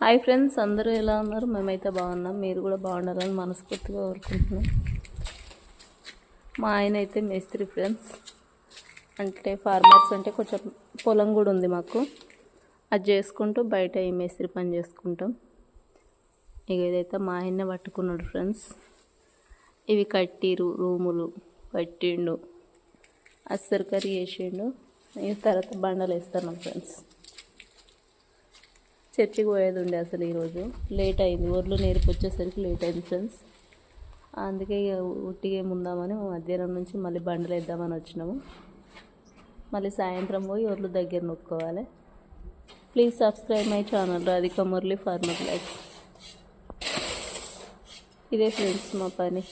Hi friends, అందరూ ఎలా ఉన్నారు? మేమైతే బాగున్నాం. మీరు కూడా బాగుండాలని మనస్ఫూర్తిగా కోరుకుంటున్నాం. మా ఆయన అయితే మేస్త్రి ఫ్రెండ్స్, అంటే ఫార్మర్స్, అంటే కొంచెం పొలం కూడా ఉంది మాకు. అది చేసుకుంటూ బయట ఈ మేస్త్రి పని చేసుకుంటాం. ఇక ఇదైతే మా ఆయన్నే పట్టుకున్నాడు ఫ్రెండ్స్. ఇవి కట్టిరు, రూములు కట్టిండు, అస్సరు కర్రీ వేసిండు. ఈ తర్వాత బండలు వేస్తున్నాం ఫ్రెండ్స్. చర్చికి పోయేది ఉండే అసలు ఈరోజు లేట్ అయింది. ఒడ్లు నేర్పు వచ్చేసరికి లేట్ అయింది ఫ్రెండ్స్. అందుకే ఇక ఉట్టిగా ఉందామని మధ్యాహ్నం నుంచి మళ్ళీ బండలు వేద్దామని వచ్చినాము. మళ్ళీ సాయంత్రం పోయి ఒడ్లు దగ్గర నొక్కోవాలి. Please subscribe my channel Radhika Murali farmer life. ఇదే ఫ్రెండ్స్ మా పని.